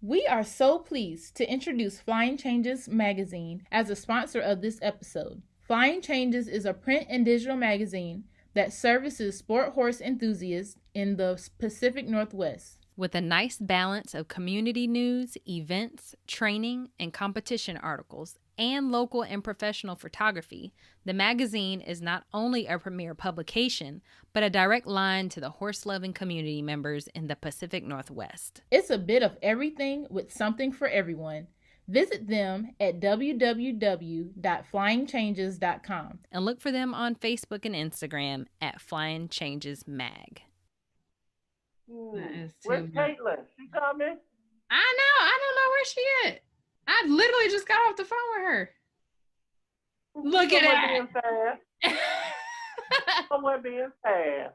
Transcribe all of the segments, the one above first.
We are so pleased to introduce Flying Changes magazine as a sponsor of this episode. Flying Changes is a print and digital magazine that services sport horse enthusiasts in the Pacific Northwest. With a nice balance of community news, events, training, and competition articles, and local and professional photography, the magazine is not only a premier publication, but a direct line to the horse-loving community members in the Pacific Northwest. It's a bit of everything with something for everyone. Visit them at www.flyingchanges.com. And look for them on Facebook and Instagram at Flying Changes Mag. Where's Caitlin? She coming? I don't know where she at. I literally just got off the phone with her. Look at that. Someone being fast.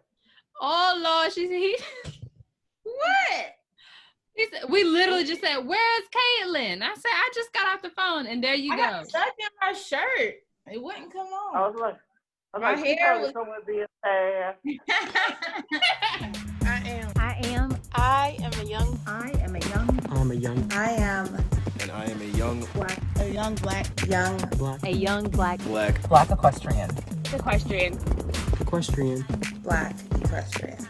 Oh Lord, what? He said, we literally just said, "Where's Caitlin?" I said, "I just got off the phone," and there you go. I got stuck in my shirt. It wouldn't come on. I was like, my hair was someone being fast. I am a young black equestrian. Equestrian. Black equestrian.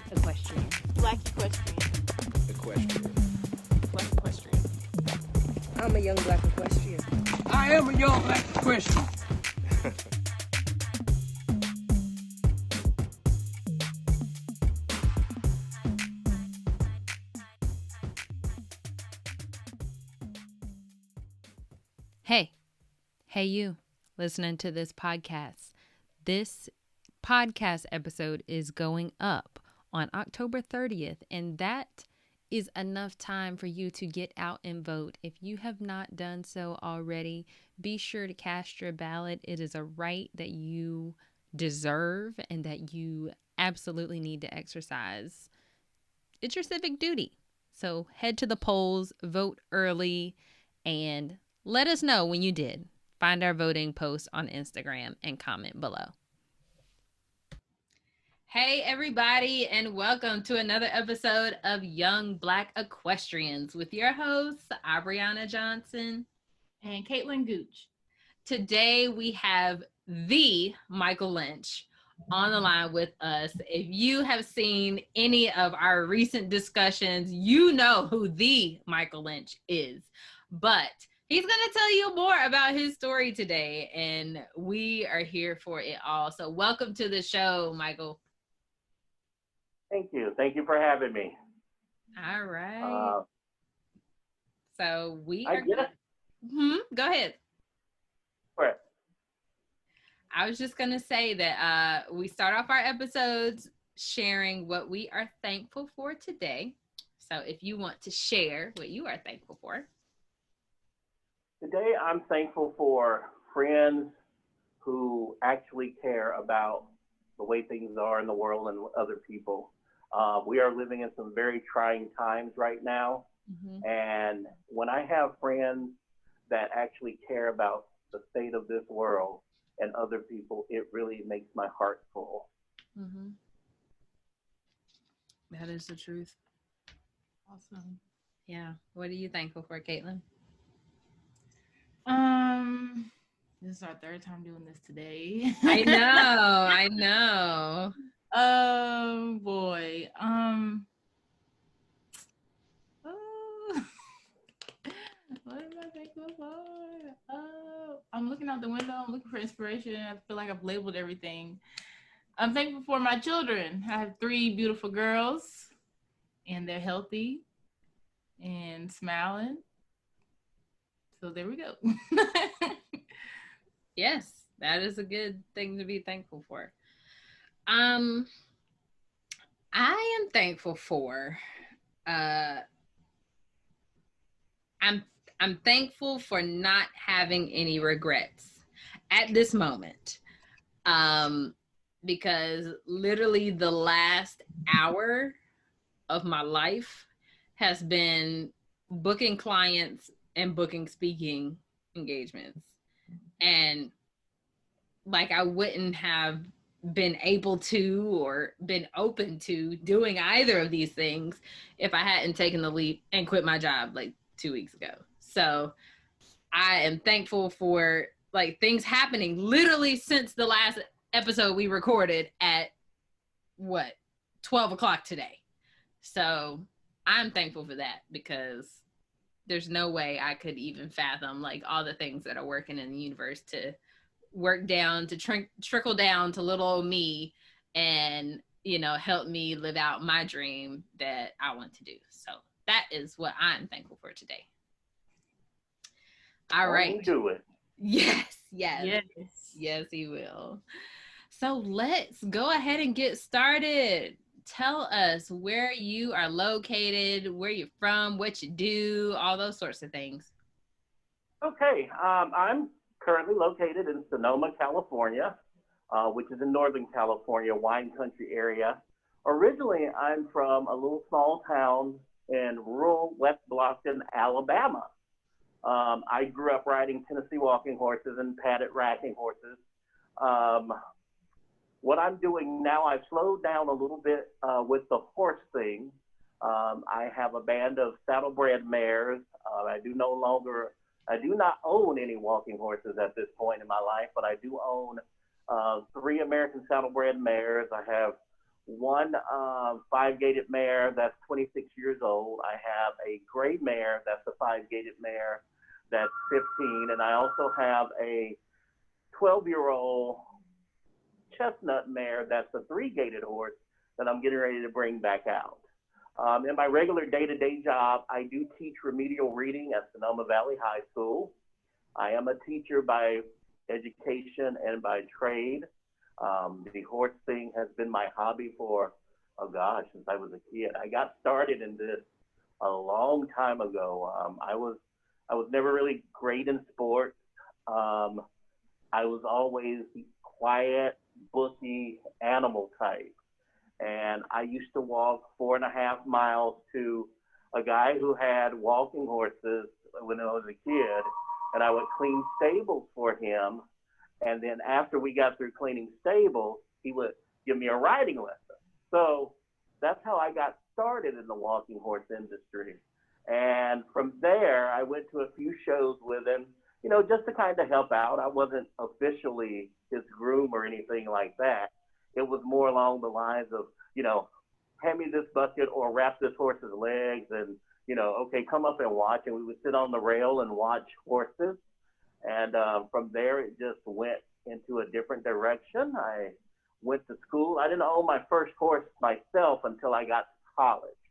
I'm a young black equestrian. I am a young black equestrian. Hey you, listening to this podcast. This podcast episode is going up on October 30th, and that is enough time for you to get out and vote. If you have not done so already, be sure to cast your ballot. It is a right that you deserve and that you absolutely need to exercise. It's your civic duty. So head to the polls, vote early, and let us know when you did. Find our voting post on Instagram and comment below. Hey everybody, and welcome to another episode of Young Black Equestrians with your hosts, Abriana Johnson and Caitlin Gooch. Today we have the Michael Lynch on the line with us. If you have seen any of our recent discussions, you know who the Michael Lynch is. But he's going to tell you more about his story today, and we are here for it all. So welcome to the show, Michael. Thank you. Thank you for having me. All right. So we are go ahead. What? I was just going to say that we start off our episodes sharing what we are thankful for today. So if you want to share what you are thankful for. Today, I'm thankful for friends who actually care about the way things are in the world and other people. We are living in some very trying times right now. Mm-hmm. And when I have friends that actually care about the state of this world and other people, it really makes my heart full. Mm-hmm. That is the truth. Awesome. Yeah. What are you thankful for, Caitlin? This is our third time doing this today. I know. Oh boy. What am I thankful for? I'm looking out the window. I'm looking for inspiration. I feel like I've labeled everything. I'm thankful for my children. I have 3 beautiful girls, and they're healthy and smiling. So there we go. Yes, that is a good thing to be thankful for. I am thankful for, I'm thankful for not having any regrets at this moment. Because literally the last hour of my life has been booking clients and booking speaking engagements. And like I wouldn't have been able to or been open to doing either of these things if I hadn't taken the leap and quit my job like 2 weeks ago. So I am thankful for like things happening literally since the last episode we recorded at 12 o'clock today. So I'm thankful for that, because there's no way I could even fathom like all the things that are working in the universe to work down, to trickle down to little old me and, you know, help me live out my dream that I want to do. So that is what I'm thankful for today. All right. Do it. Yes. Yes, he will. So let's go ahead and get started. Tell us where you are located, where you're from, what you do, all those sorts of things. Okay, I'm currently located in Sonoma, California, which is in Northern California, wine country area. Originally, I'm from a little small town in rural West Blockton, Alabama. I grew up riding Tennessee walking horses and padded racking horses. What I'm doing now, I've slowed down a little bit with the horse thing. I have a band of saddlebred mares. I do not own any walking horses at this point in my life, but I do own 3 American saddlebred mares. I have one 5-gaited mare that's 26 years old. I have a gray mare that's a 5-gaited mare that's 15, and I also have a 12-year-old chestnut mare that's a 3-gaited horse that I'm getting ready to bring back out. In my regular day-to-day job, I do teach remedial reading at Sonoma Valley High School. I am a teacher by education and by trade. The horse thing has been my hobby for, since I was a kid. I got started in this a long time ago. I was never really great in sports. I was always quiet, booky animal type. And I used to walk 4.5 miles to a guy who had walking horses when I was a kid, and I would clean stables for him. And then after we got through cleaning stables, he would give me a riding lesson. So that's how I got started in the walking horse industry. And from there, I went to a few shows with him, you know, just to kind of help out. I wasn't officially his groom or anything like that. It was more along the lines of, you know, hand me this bucket or wrap this horse's legs and, you know, okay, come up and watch. And we would sit on the rail and watch horses. And from there, it just went into a different direction. I went to school. I didn't own my first horse myself until I got to college.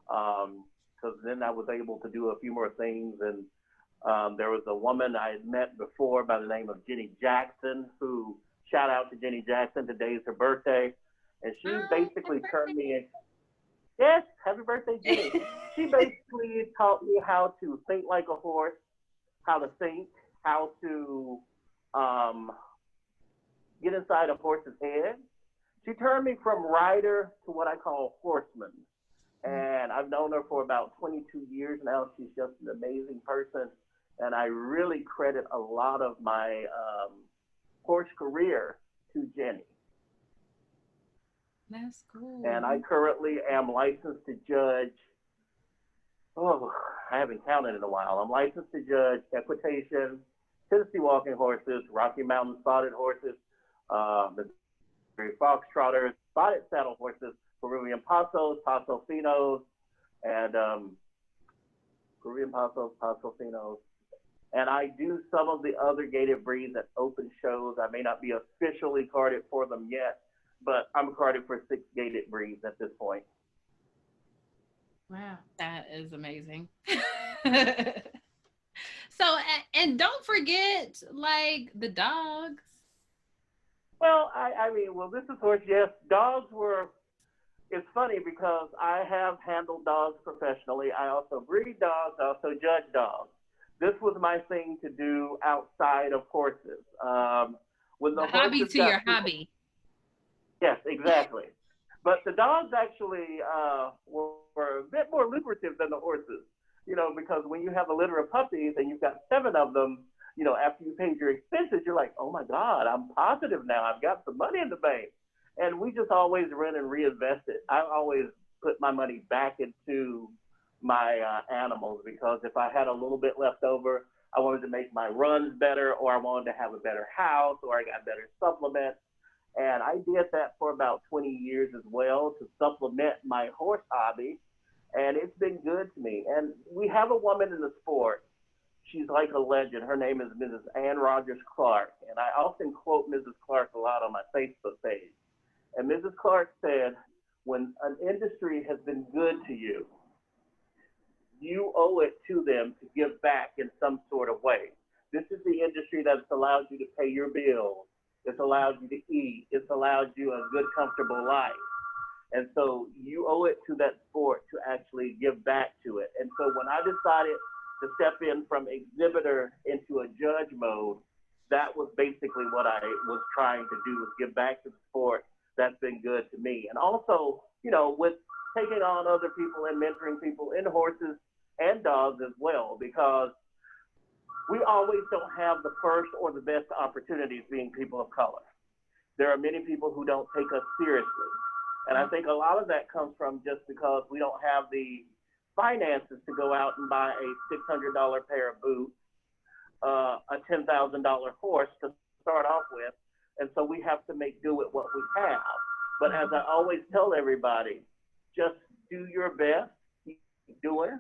Because then I was able to do a few more things. And there was a woman I had met before by the name of Jenny Jackson, who, shout out to Jenny Jackson, today's her birthday. And she basically turned me in. Yes, happy birthday, Jenny. She basically taught me how to think like a horse, how to think, how to get inside a horse's head. She turned me from rider to what I call horseman. And I've known her for about 22 years now. She's just an amazing person. And I really credit a lot of my horse career to Jenny. That's cool. And I currently am licensed to judge. I haven't counted in a while. I'm licensed to judge equitation, Tennessee walking horses, Rocky Mountain spotted horses, the fox trotters, spotted saddle horses, Peruvian Pasos, Paso Finos, and Peruvian Pasos, Paso Finos. And I do some of the other gaited breeds at open shows. I may not be officially carded for them yet, but I'm carded for 6 gaited breeds at this point. Wow, that is amazing. So, and don't forget, like, the dogs. Well, I mean, this is horse, yes. Dogs were, it's funny because I have handled dogs professionally. I also breed dogs, I also judge dogs. This was my thing to do outside of horses. When the hobby to your hobby. Yes, exactly. But the dogs actually were a bit more lucrative than the horses, you know, because when you have a litter of puppies and you've got 7 of them, you know, after you paid your expenses, you're like, oh my God, I'm positive now. I've got some money in the bank. And we just always run and reinvest it. I always put my money back into my animals, because if I had a little bit left over, I wanted to make my runs better, or I wanted to have a better house, or I got better supplements. And I did that for about 20 years as well to supplement my horse hobby. And it's been good to me. And we have a woman in the sport. She's like a legend. Her name is Mrs. Ann Rogers Clark. And I often quote Mrs. Clark a lot on my Facebook page. And Mrs. Clark said, when an industry has been good to you, you owe it to them to give back in some sort of way. This is the industry that's allowed you to pay your bills. It's allowed you to eat. It's allowed you a good, comfortable life. And so you owe it to that sport to actually give back to it. And so when I decided to step in from exhibitor into a judge mode, that was basically what I was trying to do, was give back to the sport. That's been good to me. And also, you know, with taking on other people and mentoring people in horses and dogs as well, because we always don't have the first or the best opportunities being people of color. There are many people who don't take us seriously. And I think a lot of that comes from just because we don't have the finances to go out and buy a $600 pair of boots, a $10,000 horse to start off with. And so we have to make do with what we have. But as I always tell everybody, just do your best, keep doing,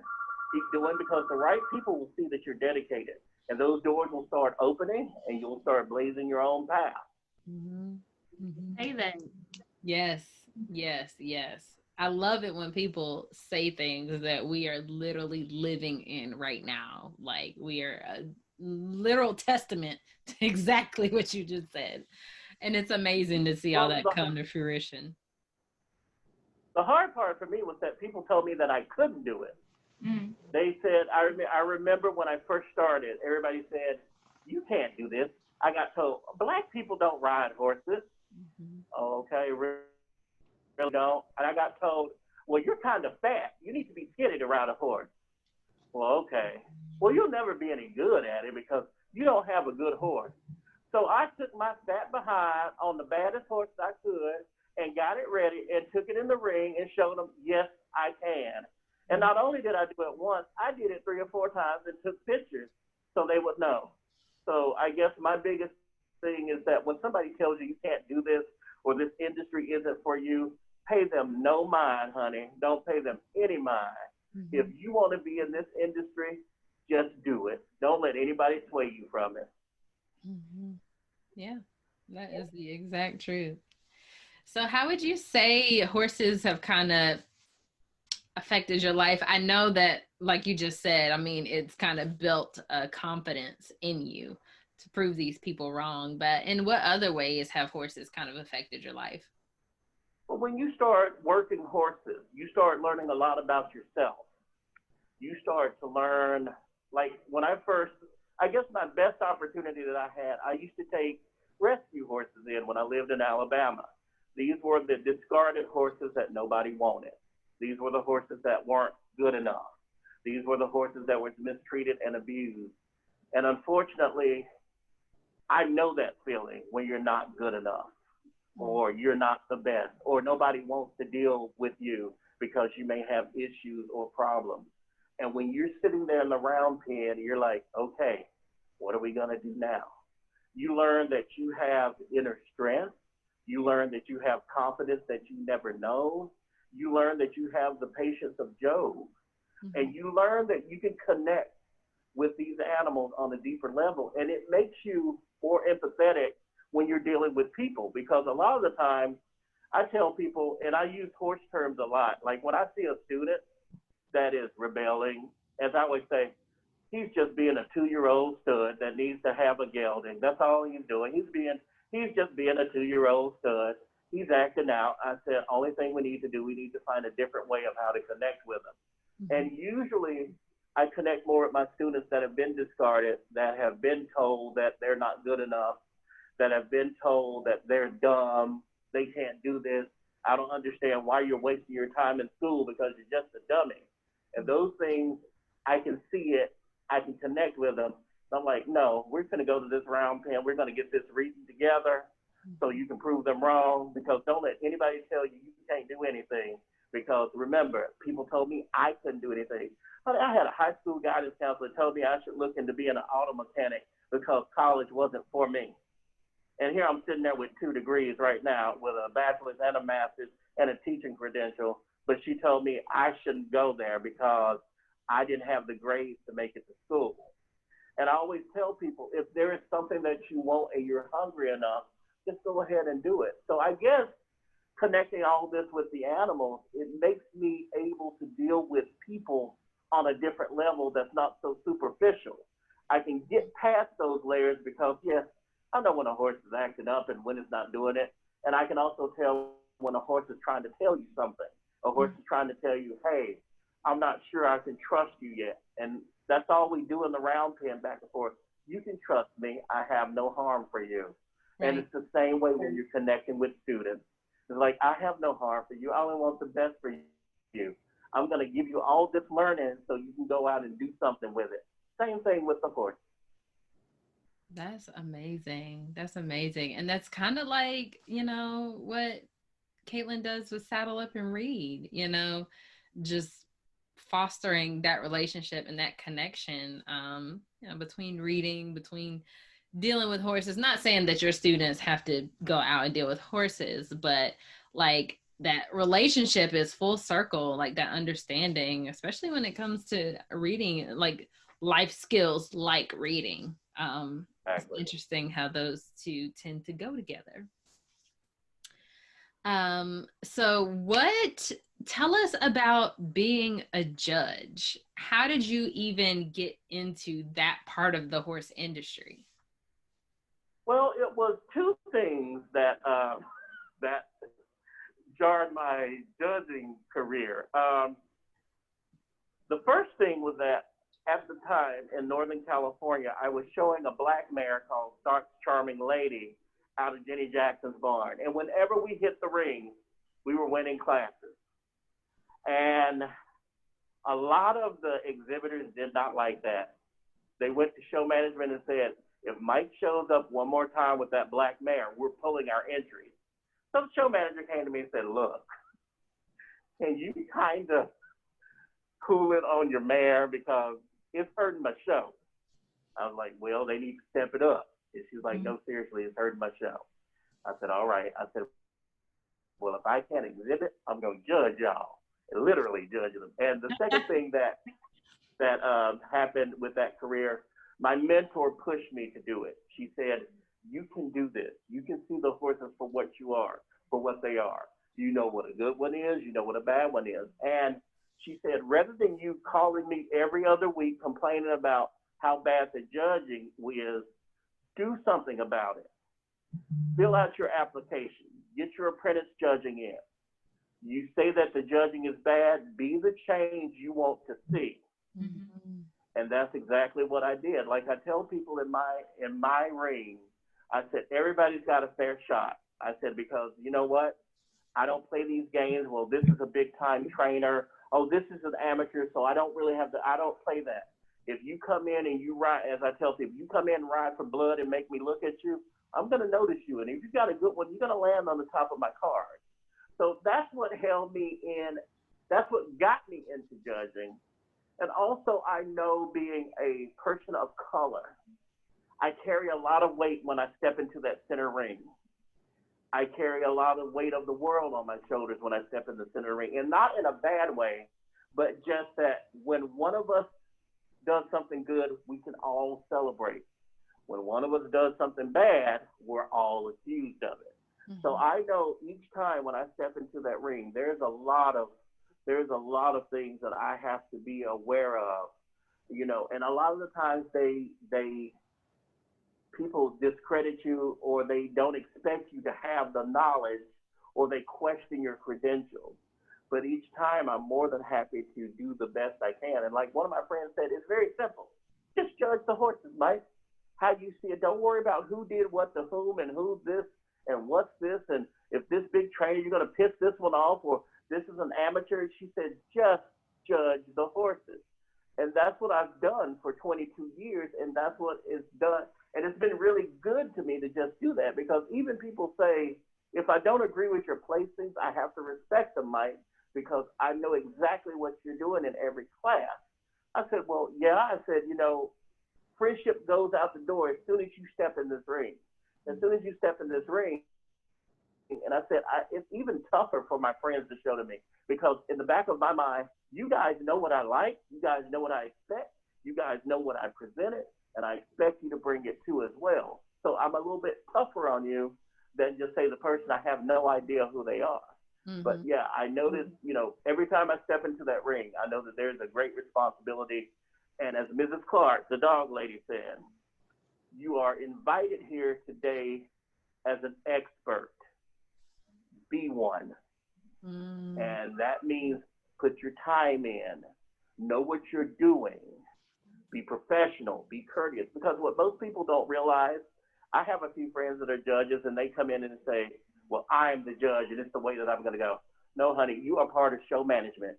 because the right people will see that you're dedicated. And those doors will start opening and you'll start blazing your own path. Mm-hmm. Mm-hmm. Hey then. Yes, yes, yes. I love it when people say things that we are literally living in right now. Like, we are a literal testament to exactly what you just said. And it's amazing to see all that come to fruition. The hard part for me was that people told me that I couldn't do it. Mm. They said, I remember when I first started, everybody said, you can't do this. I got told, black people don't ride horses. Mm-hmm. Okay, really don't. And I got told, well, you're kind of fat. You need to be skinny to ride a horse. Well, okay. Well, you'll never be any good at it because you don't have a good horse. So I took my fat behind on the baddest horse I could and got it ready and took it in the ring and showed them, yes, I can. And not only did I do it once, I did it 3 or 4 times and took pictures so they would know. So I guess my biggest thing is that when somebody tells you you can't do this or this industry isn't for you, pay them no mind, honey. Don't pay them any mind. Mm-hmm. If you want to be in this industry, just do it. Don't let anybody sway you from it. Mm-hmm. Yeah, that is the exact truth. So how would you say horses have kind of affected your life? I know that, like you just said, I mean, it's kind of built a confidence in you to prove these people wrong, but in what other ways have horses kind of affected your life? Well, when you start working horses, you start learning a lot about yourself. You start to learn, like when I guess my best opportunity that I had, I used to take rescue horses in when I lived in Alabama. These were the discarded horses that nobody wanted. These were the horses that weren't good enough. These were the horses that were mistreated and abused. And unfortunately, I know that feeling when you're not good enough, or you're not the best, or nobody wants to deal with you because you may have issues or problems. And when you're sitting there in the round pen, you're like, okay, what are we going to do now? You learn that you have inner strength. You learn that you have confidence that you never know. You learn that you have the patience of Job. Mm-hmm. And you learn that you can connect with these animals on a deeper level. And it makes you more empathetic when you're dealing with people, because a lot of the time I tell people, and I use horse terms a lot, like when I see a student that is rebelling, as I always say, he's just being a 2-year-old stud that needs to have a gelding. That's all he's doing. He's just being a 2-year-old stud. He's acting out. I said, only thing we need to do, we need to find a different way of how to connect with him. Mm-hmm. And usually I connect more with my students that have been discarded, that have been told that they're not good enough, that have been told that they're dumb, they can't do this. I don't understand why you're wasting your time in school because you're just a dummy. And those things, I can see it, I can connect with them. I'm like, no, we're going to go to this round pen. We're going to get this reading together so you can prove them wrong, because don't let anybody tell you you can't do anything, Because remember, people told me I couldn't do anything. I had a high school guidance counselor told me I should look into being an auto mechanic because college wasn't for me. And here I'm sitting there with 2 degrees right now, with a bachelor's and a master's and a teaching credential. But she told me I shouldn't go there because I didn't have the grades to make it to school. And I always tell people, if there is something that you want and you're hungry enough, just go ahead and do it. So I guess connecting all this with the animals, it makes me able to deal with people on a different level that's not so superficial. I can get past those layers because, yes, I know when a horse is acting up and when it's not doing it. And I can also tell when a horse is trying to tell you something. A horse is trying to tell you, hey, I'm not sure I can trust you yet. And that's all we do in the round pen back and forth. You can trust me. I have no harm for you. Right. And it's the same way when you're connecting with students. It's like, I have no harm for you. I only want the best for you. I'm going to give you all this learning so you can go out and do something with it. Same thing with the horse. That's amazing. That's amazing. And that's kind of like, you know, what Caitlin does with Saddle Up and Read, you know, just fostering that relationship and that connection, you know, between reading, between dealing with horses. Not saying that your students have to go out and deal with horses, but like that relationship is full circle, like that understanding, especially when it comes to reading, like life skills, like reading. It's interesting how those two tend to go together. So tell us about being a judge. How did you even get into that part of the horse industry? Well, it was 2 things that that jarred my judging career. The first thing was that at the time in Northern California, I was showing a black mare called Stark's Charming Lady out of Jenny Jackson's barn. And whenever we hit the ring, we were winning classes. And a lot of the exhibitors did not like that. They went to show management and said, if Mike shows up one more time with that black mare, we're pulling our entries. So the show manager came to me and said, look, can you kind of cool it on your mare because it's hurting my show? I was like, well, they need to step it up. And she was like, no, seriously, it's hurting my show. I said, all right. I said, well, if I can't exhibit, I'm going to judge y'all, literally judge them. And the second thing that happened with that career, my mentor pushed me to do it. She said, you can do this. You can see the horses for what you are, for what they are. You know what a good one is. You know what a bad one is. And she said, rather than you calling me every other week complaining about how bad the judging is, do something about it. Fill out your application. Get your apprentice judging in. You say that the judging is bad, be the change you want to see. Mm-hmm. And that's exactly what I did. Like I tell people in my ring, I said, everybody's got a fair shot. I said, because you know what? I don't play these games. Well, this is a big time trainer. Oh, this is an amateur, so I don't play that. If you come in and you ride, as I tell people, you come in and ride for blood and make me look at you, I'm going to notice you. And if you got a good one, you're going to land on the top of my card. So that's what held me in. That's what got me into judging. And also, I know being a person of color, I carry a lot of weight when I step into that center ring. I carry a lot of weight of the world on my shoulders when I step in the center ring. And not in a bad way, but just that when one of us does something good, we can all celebrate. When one of us does something bad, we're all accused of it. Mm-hmm. So I know each time when I step into that ring, there's a lot of things that I have to be aware of, you know, and a lot of the times people discredit you, or they don't expect you to have the knowledge, or they question your credentials. But each time I'm more than happy to do the best I can. And like one of my friends said, it's very simple. Just judge the horses, Mike. How you see it. Don't worry about who did what to whom and who's this and what's this. And if this big trainer, you're going to piss this one off, or this is an amateur. She said, just judge the horses. And that's what I've done for 22 years. And that's what is done. And it's been really good to me to just do that, because even people say, if I don't agree with your placings, I have to respect them, Mike, because because I know exactly what you're doing in every class. I said, well, yeah. I said, friendship goes out the door as soon as you step in this ring. As soon as you step in this ring, and I said, it's even tougher for my friends to show to me, because in the back of my mind, you guys know what I like. You guys know what I expect. You guys know what I presented, and I expect you to bring it too as well. So I'm a little bit tougher on you than just say the person I have no idea who they are. Mm-hmm. But yeah, I noticed, every time I step into that ring, I know that there's a great responsibility. And as Mrs. Clark, the dog lady, said, you are invited here today as an expert. Be one. And that means put your time in, know what you're doing, be professional, be courteous. Because what most people don't realize, I have a few friends that are judges, and they come in and say, well, I'm the judge and it's the way that I'm going to go. No, honey, you are part of show management,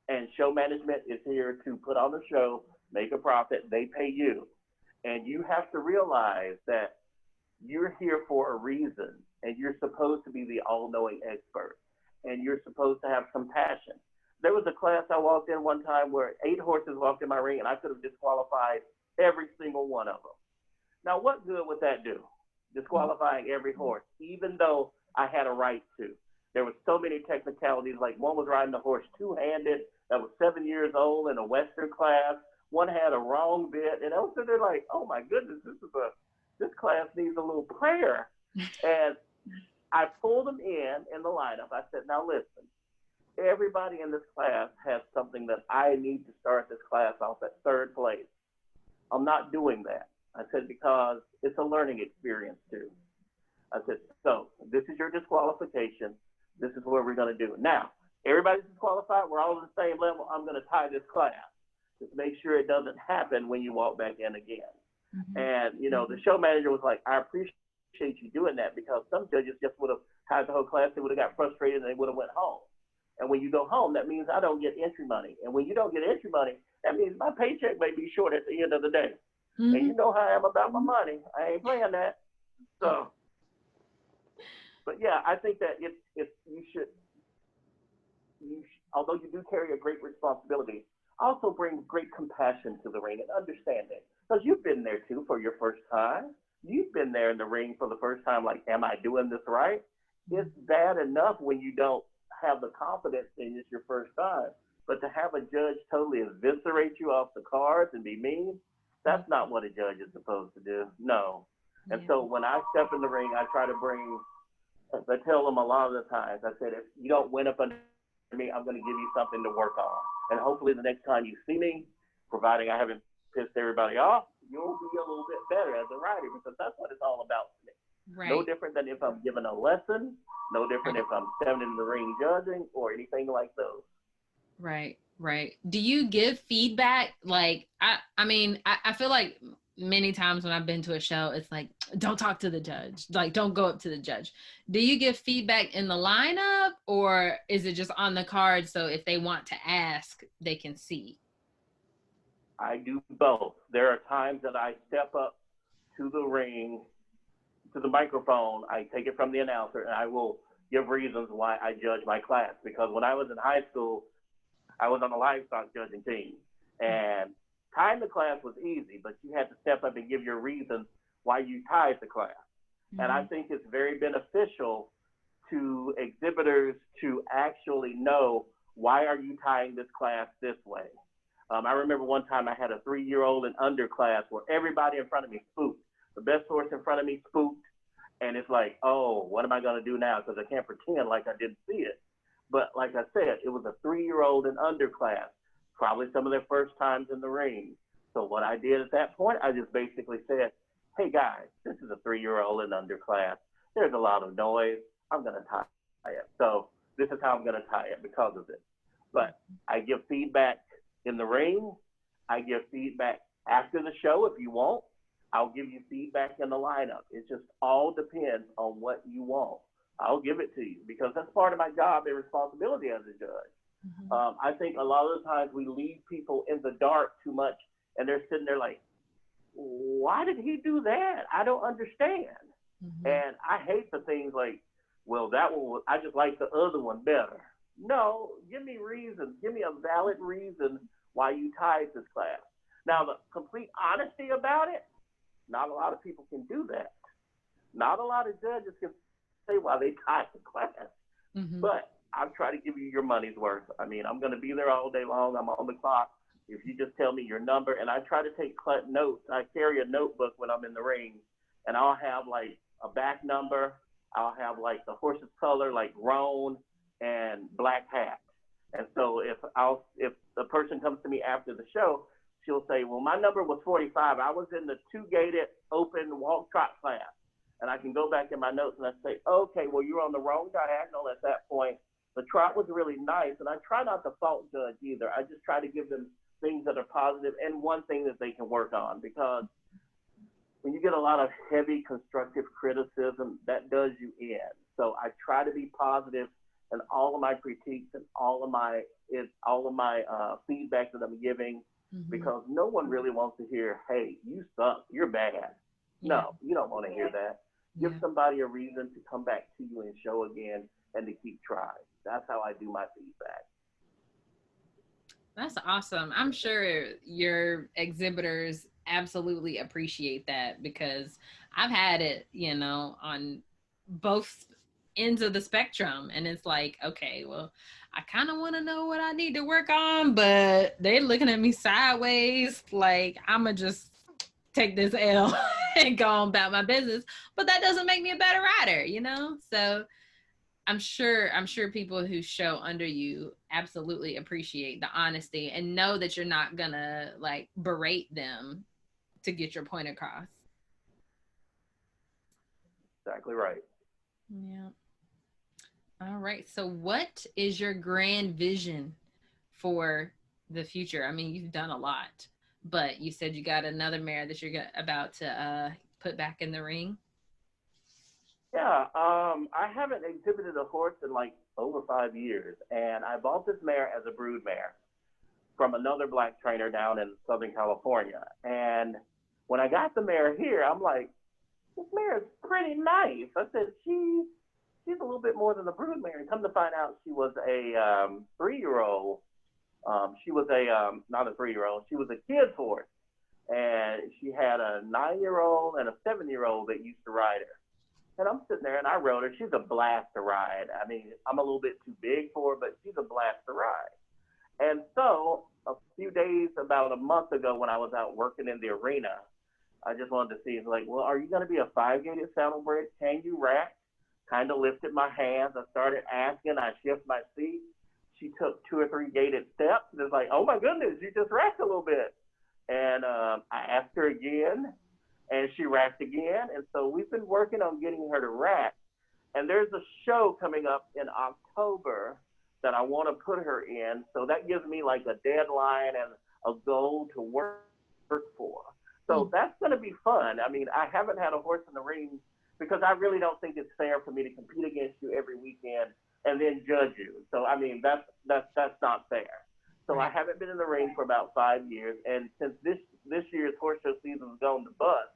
and show management is here to put on the show, make a profit. They pay you, and you have to realize that you're here for a reason, and you're supposed to be the all-knowing expert, and you're supposed to have compassion. There was a class I walked in one time where 8 horses walked in my ring, and I could have disqualified every single one of them. Now, what good would that do? Disqualifying every horse, even though I had a right to. There were so many technicalities, like one was riding the horse two-handed that was 7 years old in a Western class. One had a wrong bit, and I was sitting there like, oh my goodness, this class needs a little prayer. And I pulled them in the lineup. I said, now listen, everybody in this class has something that I need to start this class off at 3rd place. I'm not doing that. I said, because it's a learning experience too. I said, so this is your disqualification. This is what we're going to do. Now, everybody's disqualified. We're all on the same level. I'm going to tie this class. Just make sure it doesn't happen when you walk back in again. Mm-hmm. And, the show manager was like, I appreciate you doing that, because some judges just would have tied the whole class. They would have got frustrated and they would have went home. And when you go home, that means I don't get entry money. And when you don't get entry money, that means my paycheck may be short at the end of the day. Mm-hmm. And you know how I am about my money. I ain't playing that. So, but yeah, I think that if you should, although you do carry a great responsibility, also bring great compassion to the ring and understanding. Because you've been there too for your first time. You've been there in the ring for the first time, like, am I doing this right? It's bad enough when you don't have the confidence in it's your first time. But to have a judge totally eviscerate you off the cards and be mean, that's not what a judge is supposed to do. No. And so when I step in the ring, I try to bring, as I tell them a lot of the times, I said, if you don't win up under me, I'm going to give you something to work on. And hopefully the next time you see me, providing I haven't pissed everybody off, you'll be a little bit better as a rider, because that's what it's all about to me. Right. No different than if I'm giving a lesson, no different if I'm standing in the ring judging or anything like those. Right. Do you give feedback? Like, I feel like many times when I've been to a show, it's like, don't talk to the judge. Like, don't go up to the judge. Do you give feedback in the lineup, or is it just on the card so if they want to ask, they can see? I do both. There are times that I step up to the ring, to the microphone, I take it from the announcer, and I will give reasons why I judge my class. Because when I was in high school, I was on the livestock judging team, and tying the class was easy, but you had to step up and give your reasons why you tied the class. Mm-hmm. And I think it's very beneficial to exhibitors to actually know, why are you tying this class this way? I remember one time I had a 3-year-old and under class where everybody in front of me spooked. The best horse in front of me spooked, and it's like, oh, what am I going to do now? Because I can't pretend like I didn't see it. But like I said, it was a 3-year-old and under class, probably some of their first times in the ring. So what I did at that point, I just basically said, hey guys, this is a 3-year-old and under class. There's a lot of noise. I'm going to tie it. So this is how I'm going to tie it because of this. But I give feedback in the ring. I give feedback after the show if you want. I'll give you feedback in the lineup. It just all depends on what you want. I'll give it to you because that's part of my job and responsibility as a judge. Mm-hmm. I think a lot of the times we leave people in the dark too much, and they're sitting there like, why did he do that? I don't understand. Mm-hmm. And I hate the things like, well, that one, I just like the other one better. No, give me reasons. Give me a valid reason why you tied this class. Now, the complete honesty about it, not a lot of people can do that. Not a lot of judges can say why they tied the class. Mm-hmm. But I'll try to give you your money's worth. I mean, I'm going to be there all day long. I'm on the clock. If you just tell me your number, and I try to take notes. I carry a notebook when I'm in the ring, and I'll have like a back number. I'll have like the horse's color, like roan and black hat. And so if the person comes to me after the show, she'll say, well, my number was 45. I was in the 2 gaited open walk trot class. And I can go back in my notes and I say, okay, well, you're on the wrong diagonal at that point. The trot was really nice. And I try not to fault judge either. I just try to give them things that are positive and one thing that they can work on, because when you get a lot of heavy constructive criticism, that does you in. So I try to be positive in all of my critiques and all of my feedback that I'm giving, because no one really wants to hear, hey, you suck, you're bad. Yeah. No, you don't want to hear that. Give somebody a reason to come back to you and show again and to keep trying. That's how I do my feedback. That's awesome. I'm sure your exhibitors absolutely appreciate that, because I've had it, on both ends of the spectrum. And it's like, okay, well, I kind of want to know what I need to work on, but they're looking at me sideways like I'm going to just take this L and go on about my business. But that doesn't make me a better rider, So I'm sure people who show under you absolutely appreciate the honesty and know that you're not gonna like berate them to get your point across. Exactly right. Yeah. All right. So what is your grand vision for the future? I mean, you've done a lot, but you said you got another mare that you're about to put back in the ring. Yeah, I haven't exhibited a horse in like over 5 years, and I bought this mare as a brood mare from another black trainer down in Southern California. And when I got the mare here, I'm like, this mare is pretty nice. I said, she's a little bit more than a brood mare. And come to find out, she was a 3-year-old. She was not a 3-year-old. She was a kid's horse, and she had a 9-year-old and a 7-year-old that used to ride her. And I'm sitting there and I rode her. She's a blast to ride. I mean, I'm a little bit too big for her, but she's a blast to ride. And so a few days, about a month ago, when I was out working in the arena, I just wanted to see, it's like, well, are you going to be a 5-gaited saddlebred? Can you rack? Kind of lifted my hands. I started asking. I shifted my seat. She took 2 or 3 gaited steps. And it's like, oh my goodness, you just racked a little bit. And I asked her again. And she racked again. And so we've been working on getting her to rack. And there's a show coming up in October that I want to put her in. So that gives me like a deadline and a goal to work for. So that's going to be fun. I mean, I haven't had a horse in the ring because I really don't think it's fair for me to compete against you every weekend and then judge you. So, I mean, that's not fair. So I haven't been in the ring for about 5 years. And since this year's horse show season has gone to bust,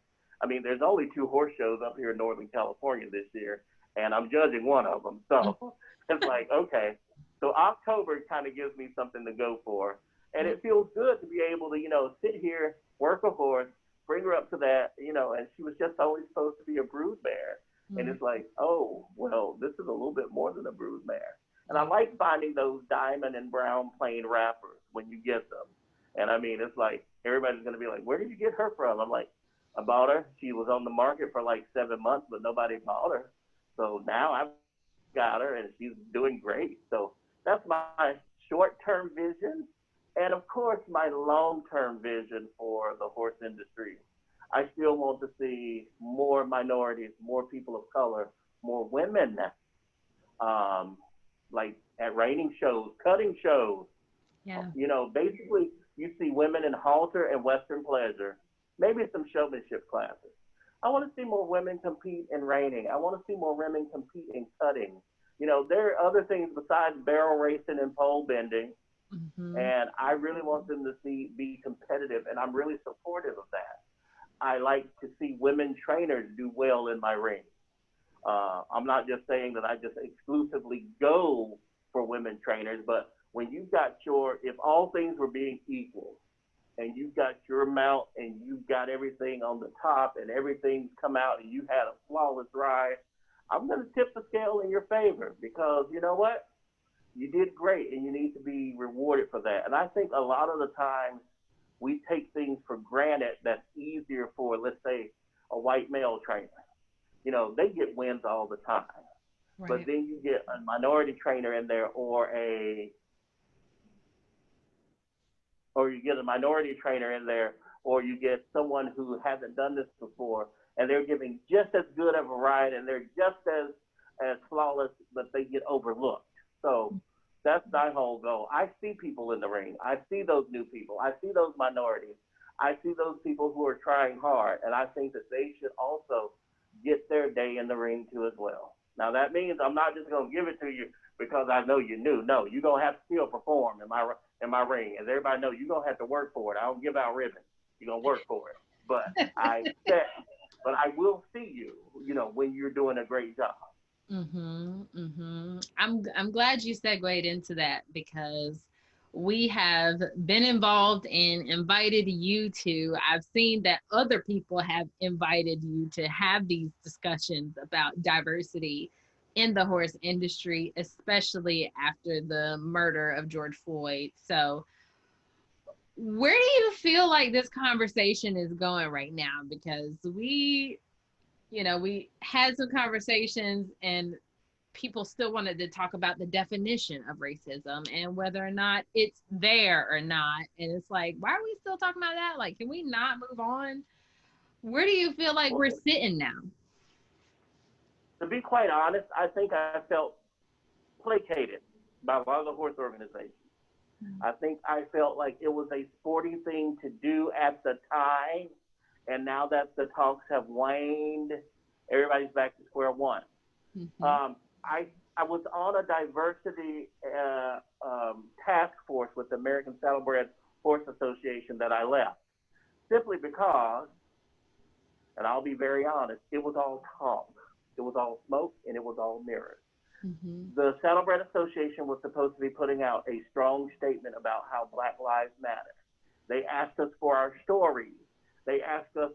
I mean, there's only 2 horse shows up here in Northern California this year, and I'm judging one of them. So it's like, okay. So October kind of gives me something to go for. And it feels good to be able to, sit here, work a horse, bring her up to that, and she was just always supposed to be a brood mare. And it's like, oh, well, this is a little bit more than a brood mare. And I like finding those diamond and brown plain wrappers when you get them. And I mean, it's like, everybody's going to be like, where did you get her from? I'm like, I bought her. She was on the market for like 7 months, but nobody bought her. So now I've got her and she's doing great. So that's my short-term vision. And of course, my long-term vision for the horse industry. I still want to see more minorities, more people of color, more women, like at reining shows, cutting shows. Yeah. Basically you see women in halter and Western pleasure, maybe some showmanship classes. I want to see more women compete in reining. I want to see more women compete in cutting. There are other things besides barrel racing and pole bending. And I really want them to be competitive, and I'm really supportive of that. I like to see women trainers do well in my ring. I'm not just saying that I just exclusively go for women trainers, but when you've got if all things were being equal, and you've got your mount and you've got everything on the top and everything's come out and you had a flawless ride, I'm going to tip the scale in your favor because you know what? You did great and you need to be rewarded for that. And I think a lot of the times we take things for granted that's easier for, let's say, a white male trainer. You know, they get wins all the time. Right. But then you get a minority trainer in there or you get a minority trainer in there, or you get someone who hasn't done this before, and they're giving just as good of a ride, and they're just as flawless, but they get overlooked. So that's my whole goal. I see people in the ring. I see those new people. I see those minorities. I see those people who are trying hard, and I think that they should also get their day in the ring too as well. Now, that means I'm not just going to give it to you because I know you're new. No, you're going to have to still perform in my ring. As everybody knows, you're going to have to work for it. I don't give out ribbons. You're going to work for it. But I will see you, you know, when you're doing a great job. I'm glad you segued into that because we have been involved and invited you to. I've seen that other people have invited you to have these discussions about diversity in the horse industry, especially after the murder of George Floyd. So where do you feel like this conversation is going right now? Because we had some conversations and people still wanted to talk about the definition of racism and whether or not it's there or not. And it's like, why are we still talking about that? Like, can we not move on? Where do you feel like we're sitting now? To be quite honest, I think I felt placated by a lot of the horse organizations. I think I felt like it was a sporting thing to do at the time. And now that the talks have waned, everybody's back to square one. I was on a diversity task force with the American Saddlebred Horse Association that I left, simply because, and I'll be very honest, it was all talk. It was all smoke and it was all mirrors. The Saddlebred Association was supposed to be putting out a strong statement about how Black Lives Matter. They asked us for our stories. They asked us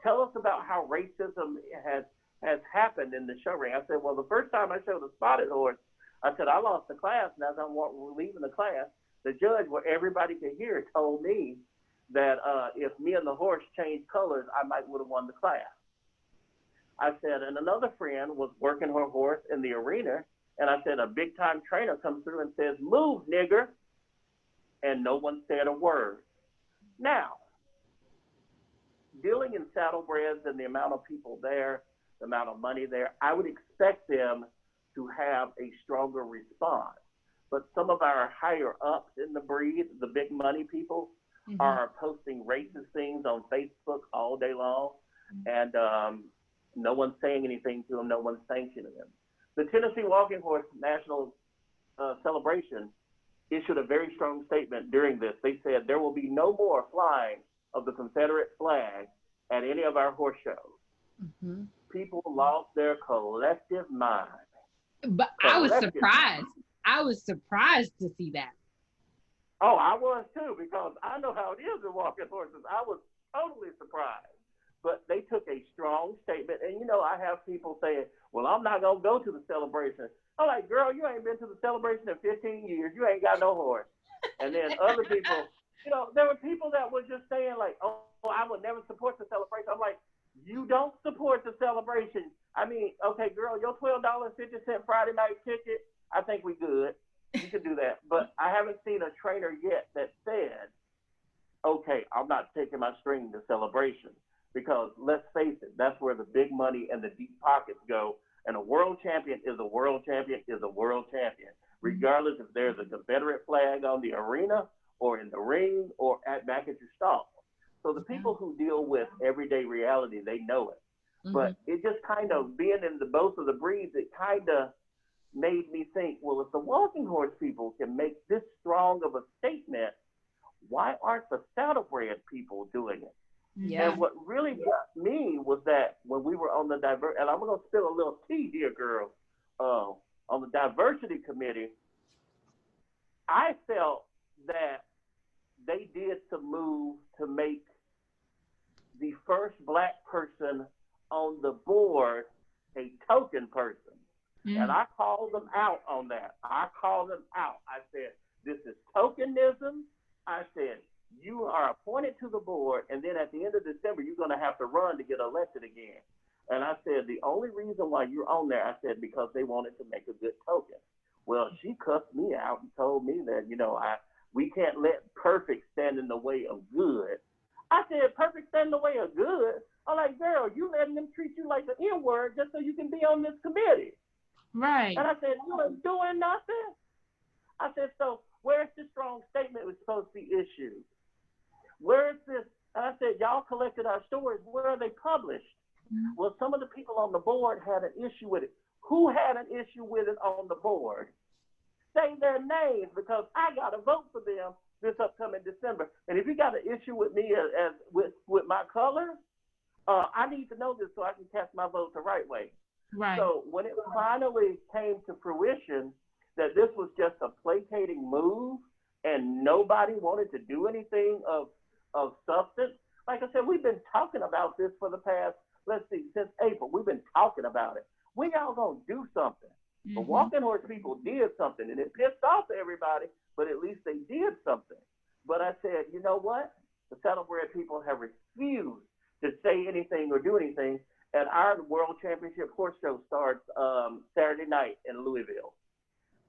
tell us about how racism has happened in the show ring. I said, well, the first time I showed a spotted horse, I said, I lost the class, and as I'm leaving the class, the judge, where everybody could hear, told me that if me and the horse changed colors, I would have won the class. I said, and another friend was working her horse in the arena, and I said, a big-time trainer comes through and says, move, nigger, and no one said a word. Now, dealing in saddlebreds and the amount of people there, the amount of money there, I would expect them to have a stronger response. But some of our higher ups in the breed, the big money people, are posting racist things on Facebook all day long, and no one's saying anything to them, no one's sanctioning them. The Tennessee Walking Horse National Celebration issued a very strong statement during this. They said there will be no more flying of the Confederate flag at any of our horse shows. People lost their collective mind. But I was surprised. I was surprised to see that. Oh, I was too, because I know how it is in walking horses. I was totally surprised. But they took a strong statement. And, you know, I have people saying, well, I'm not going to go to the celebration. I'm like, girl, you ain't been to the celebration in 15 years. You ain't got no horse. And then other people, you know, there were people that were just saying like, oh, I would never support the celebration. I'm like, you don't support the celebration. I mean, okay, girl, your $12.50 Friday night ticket, I think we good. You can do that. But I haven't seen a trainer yet that said, okay, I'm not taking my string to celebration. Because let's face it, that's where the big money and the deep pockets go. And a world champion is a world champion is a world champion, regardless if there's a Confederate flag on the arena or in the ring or back at your stall. So the people who deal with everyday reality, they know it. But it just kind of, being in both of the breeds, it kind of made me think, well, if the walking horse people can make this strong of a statement, why aren't the saddlebred people doing it? Yeah. And what really got me was that when we were on the and I'm going to spill a little tea here, girl, on the diversity committee, I felt that they did some move to make the first Black person on the board a token person. And I called them out on that. I called them out. I said, this is tokenism. I said, you are appointed to the board, and then at the end of December, you're going to have to run to get elected again. And I said, the only reason why you're on there, I said, because they wanted to make a good token. Well, she cussed me out and told me that, we can't let perfect stand in the way of good. I said, perfect stand in the way of good? I'm like, girl, you letting them treat you like the N-word just so you can be on this committee. Right. And I said, you ain't doing nothing. I said, so where's the strong statement was supposed to be issued? Where's this? And I said, y'all collected our stories. Where are they published? Well, some of the people on the board had an issue with it. Who had an issue with it on the board? Say their names, because I got to vote for them this upcoming December. And if you got an issue with me as with my color, I need to know this so I can cast my vote the right way. Right. So when it finally came to fruition that this was just a placating move and nobody wanted to do anything of substance, like I said, we've been talking about this for the past, since April. We've been talking about it. We all gonna do something. The walking horse people did something, and it pissed off everybody, but at least they did something. But I said, you know what? The saddlebred people have refused to say anything or do anything. And our World Championship horse show starts Saturday night in Louisville.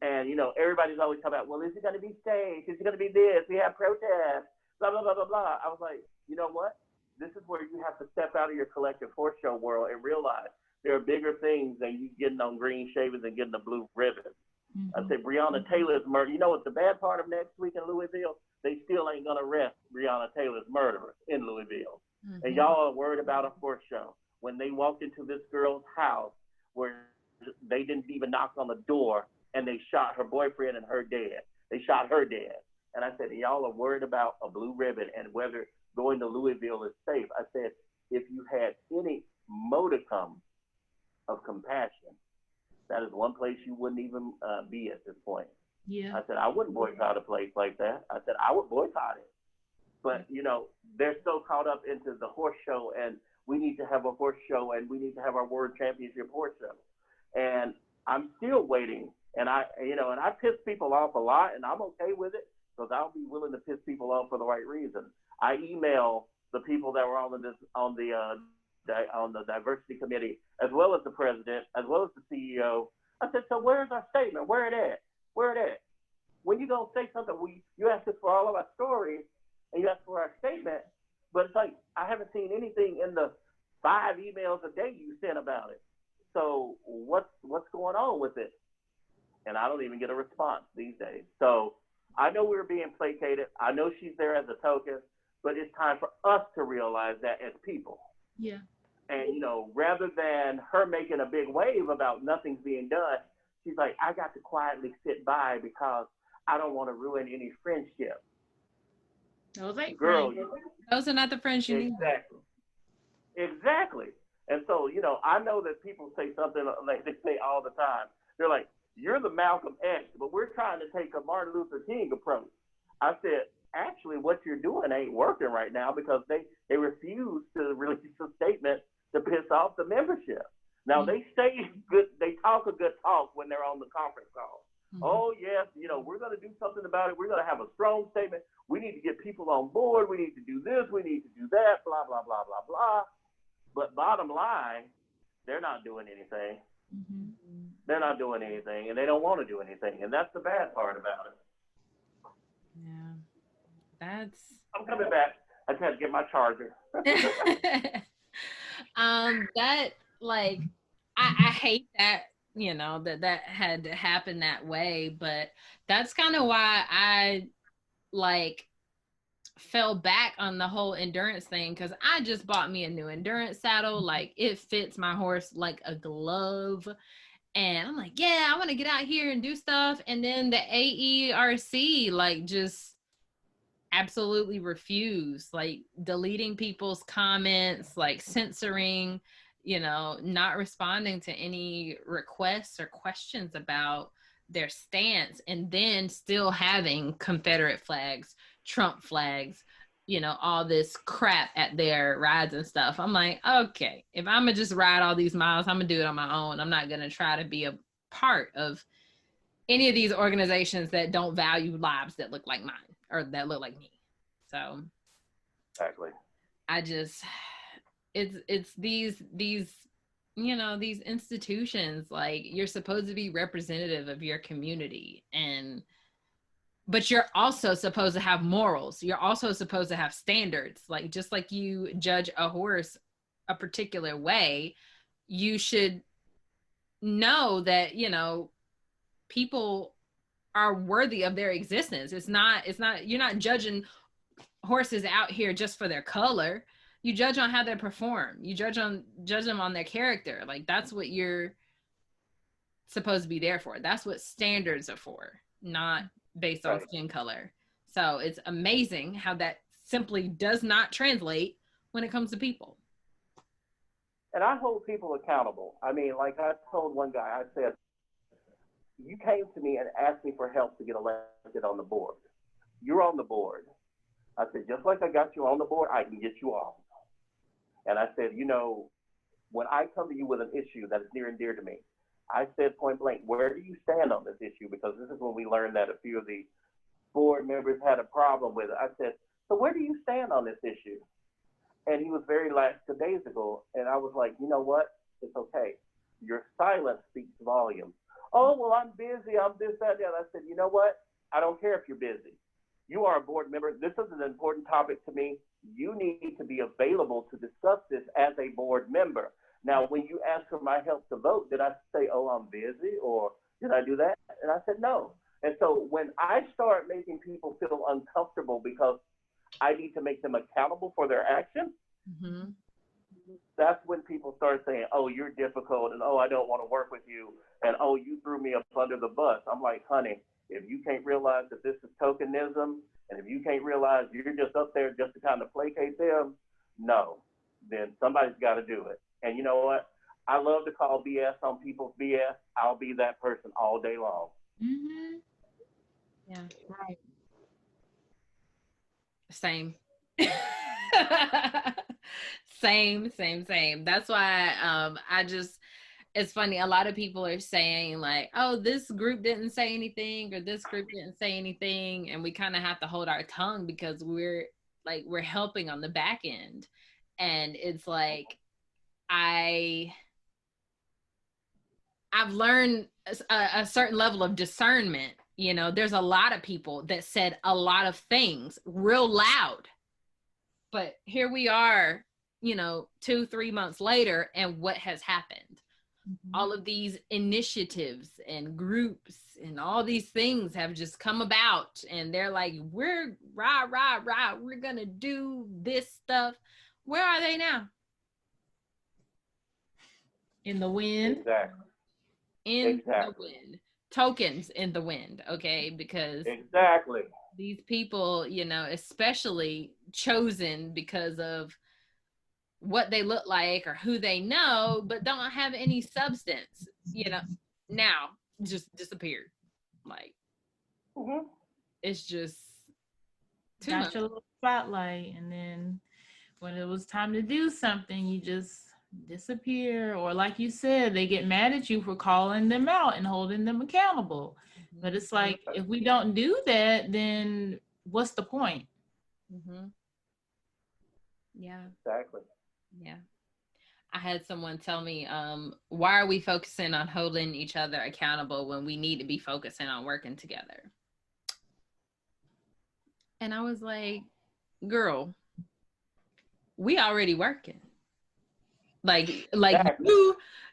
And, everybody's always talking about, well, is it going to be staged? Is it going to be this? We have protests, blah, blah, blah, blah, blah. I was like, you know what? This is where you have to step out of your collective horse show world and realize there are bigger things than you getting on green shavings and getting a blue ribbon. I said, Breonna Taylor's murder. You know what's the bad part of next week in Louisville? They still ain't going to arrest Breonna Taylor's murderer in Louisville. And y'all are worried about a horse show. When they walked into this girl's house where they didn't even knock on the door and they shot her boyfriend and her dead. They shot her dead. And I said, y'all are worried about a blue ribbon and whether going to Louisville is safe. I said, if you had any modicum of compassion, that is one place you wouldn't even be at this point. Yeah. I said, I wouldn't boycott a place like that. I said, I would boycott it. But, they're so caught up into the horse show and we need to have a horse show and we need to have our World Championship horse show. And I'm still waiting. And I piss people off a lot and I'm okay with it because I'll be willing to piss people off for the right reason. I email the people that were on the diversity committee, as well as the president, as well as the CEO. I said, so where's our statement? Where it at? When you gonna say something, you ask us for all of our stories and you ask for our statement, but it's like, I haven't seen anything in the 5 emails a day you sent about it. So what's going on with it? And I don't even get a response these days. So I know we're being placated. I know she's there as a token, but it's time for us to realize that as people. Yeah. And, rather than her making a big wave about nothing's being done, she's like, I got to quietly sit by because I don't want to ruin any friendship. Those ain't Girl, friends. Those are not the friends you need. Exactly. And so, I know that people say something like they say all the time. They're like, you're the Malcolm X, but we're trying to take a Martin Luther King approach. I said, actually, what you're doing ain't working right now because they refuse to release a statement to piss off the membership. Now, they say good, they talk a good talk when they're on the conference call. Oh, yes, we're going to do something about it. We're going to have a strong statement. We need to get people on board. We need to do this. We need to do that, blah, blah, blah, blah, blah. But bottom line, they're not doing anything. They're not doing anything, and they don't want to do anything. And that's the bad part about it. Yeah. I'm coming back. I just had to get my charger. I hate that, that had to happen that way, but that's kind of why I fell back on the whole endurance thing, because I just bought me a new endurance saddle. Like, it fits my horse like a glove. And I'm like, yeah, I want to get out here and do stuff. And then the AERC just absolutely refused, deleting people's comments, censoring, not responding to any requests or questions about their stance, and then still having Confederate flags, Trump flags, you know, all this crap at their rides and stuff. I'm like, okay, if I'm gonna just ride all these miles, I'm gonna do it on my own. I'm not gonna try to be a part of any of these organizations that don't value lives that look like mine or that look like me. So Exactly. I just, it's these, you know, these institutions, like, you're supposed to be representative of your community, but you're also supposed to have morals. You're also supposed to have standards. Like, just like you judge a horse a particular way, you should know that, you know, people are worthy of their existence. It's not, you're not judging horses out here just for their color. You judge on how they perform. You judge them on their character. Like, that's what you're supposed to be there for. That's what standards are for, not based on skin color. So it's amazing how that simply does not translate when it comes to people. And I hold people accountable. I mean, like I told one guy, I said, you came to me and asked me for help to get elected on the board. You're on the board. I said, just like I got you on the board, I can get you off. And I said, you know, when I come to you with an issue that is near and dear to me, I said point blank, where do you stand on this issue? Because this is when we learned that a few of the board members had a problem with it. I said, so where do you stand on this issue? And he was very lackadaisical. And I was like, you know what? It's okay. Your silence speaks volumes. Oh, well, I'm busy. I'm this, that, that. I said, you know what? I don't care if you're busy. You are a board member. This is an important topic to me. You need to be available to discuss this as a board member. Now, when you ask for my help to vote, did I say, oh, I'm busy, or did I do that? And I said, no. And so when I start making people feel uncomfortable because I need to make them accountable for their actions, mm-hmm. That's when people start saying, oh, you're difficult, and oh, I don't want to work with you, and oh, you threw me up under the bus. I'm like, honey, if you can't realize that this is tokenism, and if you can't realize you're just up there just to kind of placate them, no, then somebody's got to do it. And you know what? I love to call BS on people's BS. I'll be that person all day long. Mm-hmm. Yeah. Right. Same. Same. That's why I just, it's funny, a lot of people are saying like, oh, this group didn't say anything or this group didn't say anything, and we kind of have to hold our tongue because we're helping on the back end. And it's like, I've learned a certain level of discernment. You know, there's a lot of people that said a lot of things real loud, but here we are, you know, 2-3 months later, and what has happened? Mm-hmm. All of these initiatives and groups and all these things have just come about, and they're like, we're we're gonna do this stuff. Where are they now? In the wind. Exactly. In the wind. Tokens in the wind, okay? Because exactly, these people, you know, especially chosen because of what they look like or who they know, but don't have any substance, you know, now just disappeared. Like, mm-hmm. It's just too got much. your little spotlight, and then when it was time to do something, you just disappear. Or like you said, they get mad at you for calling them out and holding them accountable. Mm-hmm. But it's like, if we don't do that, then what's the point? Mm-hmm. Yeah. Exactly. Yeah. I had someone tell me, why are we focusing on holding each other accountable when we need to be focusing on working together? And I was like, girl, we already working. Like exactly.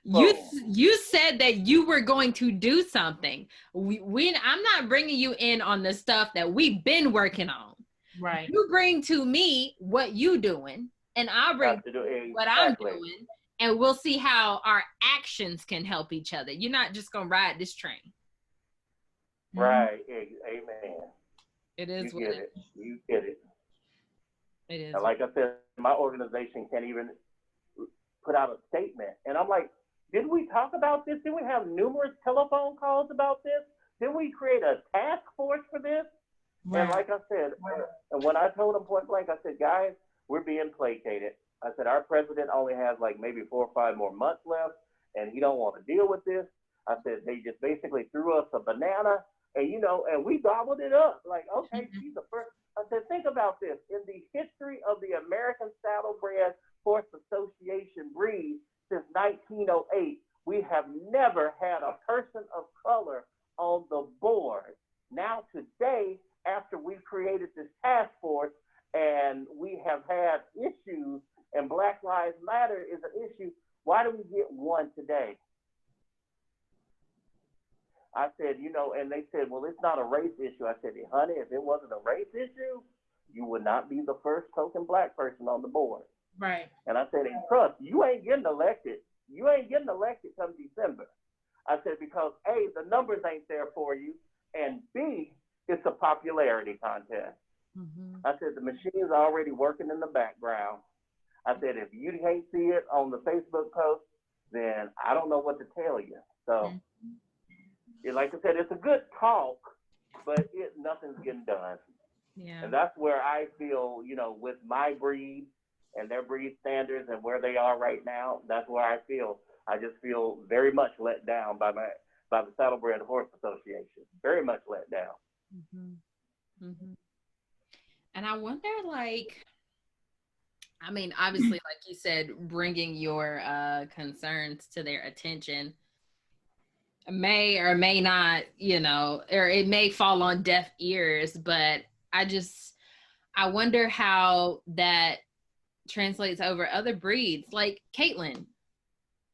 you said that you were going to do something. I'm not bringing you in on the stuff that we've been working on. Right. You bring to me what you doing, and I'll bring to you what I'm doing, and we'll see how our actions can help each other. You're not just gonna ride this train. Right. Amen. It is. You get it. You get it. It is. And like I said, my organization can't even put out a statement. And I'm like, did we talk about this? Did we have numerous telephone calls about this? Didn't we create a task force for this? Right. And like I said, and when I told them point blank, I said, guys, we're being placated. I said, our president only has like maybe 4 or 5 more months left, and he don't want to deal with this. I said, they just basically threw us a banana, and and we gobbled it up. Like, okay, she's the first. I said, think about this. In the history of the American Saddlebred Horse Association breed since 1908, we have never had a person of color on the board. Now today, after we've created this task force and we have had issues and Black Lives Matter is an issue, why do we get one today? I said, and they said, well, it's not a race issue. I said, honey, if it wasn't a race issue, you would not be the first token Black person on the board. Right. And I said, and trust, you ain't getting elected. You ain't getting elected come December. I said, because A, the numbers ain't there for you, and B, it's a popularity contest. Mm-hmm. I said, the machine's already working in the background. I said, if you can't see it on the Facebook post, then I don't know what to tell you. So, like I said, it's a good talk, but nothing's getting done. Yeah. And that's where I feel, with my breed and their breed standards and where they are right now, that's where I feel. I just feel very much let down by the Saddlebred Horse Association. Very much let down. Mm-hmm. Mm-hmm. And I wonder, obviously, like you said, bringing your concerns to their attention may or may not, or it may fall on deaf ears, but I wonder how that translates over other breeds. Like Caitlin,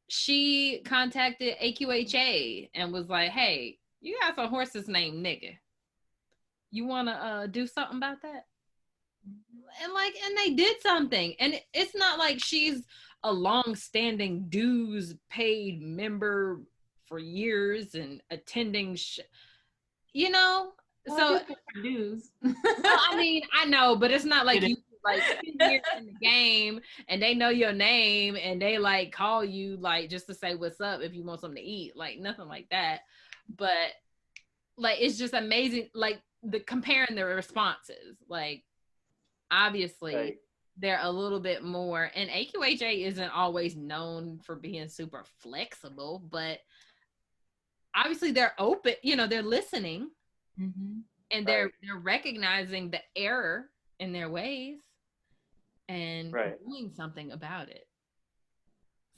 she contacted AQHA and was like, hey, you got some horses named Nigga. You want to do something about that? And they did something. And it's not like she's a long-standing dues paid member for years and attending, so dues. Well, I know, but it's not like you 10 years in the game and they know your name and they call you just to say what's up if you want something to eat, nothing like that. But it's just amazing, the comparing the responses. Obviously right. They're a little bit more, and AQHA isn't always known for being super flexible, but obviously they're open, they're listening. Mm-hmm. And they're recognizing the error in their ways and doing something about it.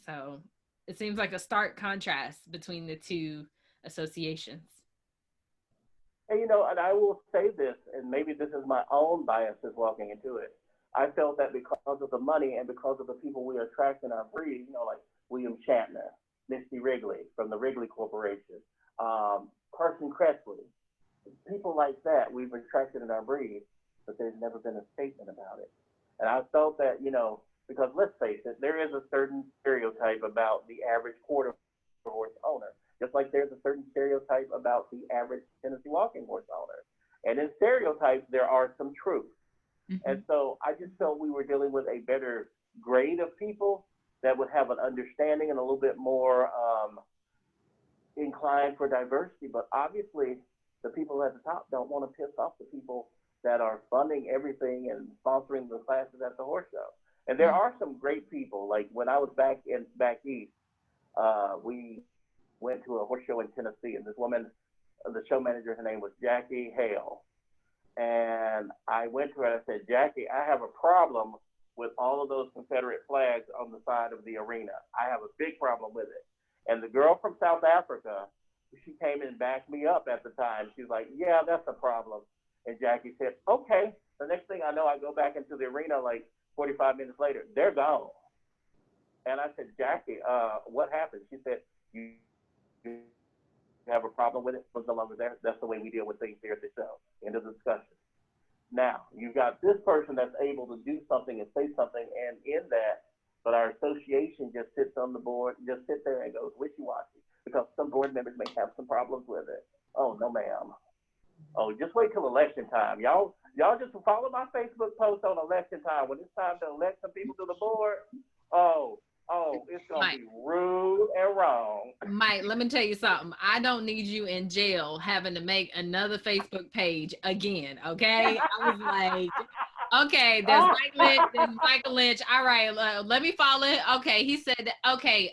So it seems like a stark contrast between the two associations. And and I will say this, and maybe this is my own biases walking into it. I felt that because of the money and because of the people we attract in our breed, like William Shatner, Misty Wrigley from the Wrigley Corporation, Carson Kressley, people like that we've attracted in our breed, but there's never been a statement about it. And I felt that, because let's face it, there is a certain stereotype about the average quarter horse owner, just like there's a certain stereotype about the average Tennessee walking horse owner. And in stereotypes, there are some truth. Mm-hmm. And so I just felt we were dealing with a better grade of people that would have an understanding and a little bit more inclined for diversity. But obviously, the people at the top don't want to piss off the people that are funding everything and sponsoring the classes at the horse show. And there are some great people. Like when I was back east, we went to a horse show in Tennessee, and this woman, the show manager, her name was Jackie Hale. And I went to her and I said, Jackie, I have a problem with all of those Confederate flags on the side of the arena. I have a big problem with it. And the girl from South Africa, she came and backed me up at the time. She was like, yeah, that's a problem. And Jackie said, okay. The next thing I know, I go back into the arena 45 minutes later. They're gone. And I said, Jackie, what happened? She said, you have a problem with it? It was no longer there. That's the way we deal with things here at the show. End of the discussion. Now, you've got this person that's able to do something and say something, and in that, but our association just sits on the board, just sits there and goes wishy-washy, because some board members may have some problems with it. Oh, no, ma'am. Oh, just wait till election time. Y'all just follow my Facebook post on election time. When it's time to elect some people to the board, oh, Oh, it's going to Mike. be rude and wrong. Mike, let me tell you something. I don't need you in jail having to make another Facebook page again, okay? I was like, okay, there's Mike Lynch, there's Michael Lynch. All right, let me follow it. Okay, he said, okay,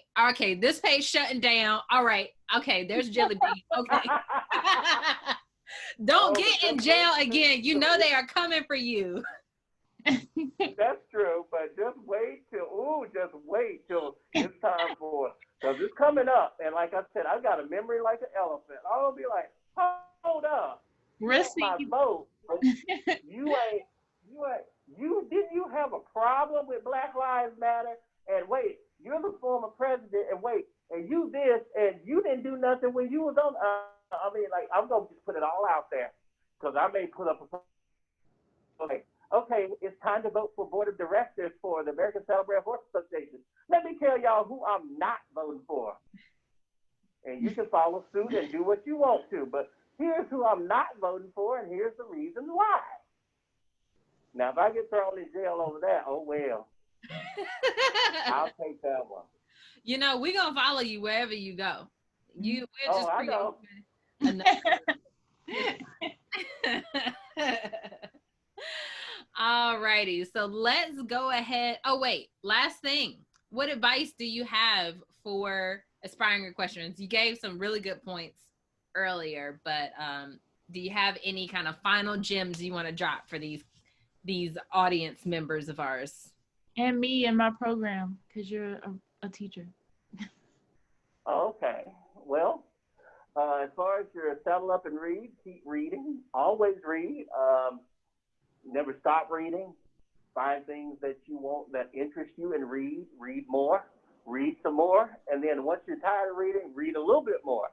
this page shutting down. All right, okay, there's Jelly Bean. Okay. Don't get in jail again. You know they are coming for you. That's true, but just wait till it's time for it. Because it's coming up. And like I said, I've got a memory like an elephant. I'll be like, hold up. My vote. Didn't you have a problem with Black Lives Matter? And wait, you're the former president, and wait, and you this, and you didn't do nothing when you was on, I'm going to just put it all out there. Because I may put up a, okay, it's time to vote for board of directors for the American Saddlebred Horse Association. Let me tell y'all who I'm not voting for. And you can follow suit and do what you want to, but here's who I'm not voting for, and here's the reason why. Now, if I get thrown in jail over that, oh well. I'll take that one. You know, we're going to follow you wherever you go. We're just I know. All righty, so let's go ahead. Oh wait, last thing. What advice do you have for aspiring equestrians? You gave some really good points earlier, but do you have any kind of final gems you want to drop for these audience members of ours? And me and my program, because you're a teacher. Oh, okay. Well, as far as your saddle up and read, keep reading. Always read. Never stop reading. Find things that you want that interest you and read. Read more. Read some more. And then once you're tired of reading, read a little bit more.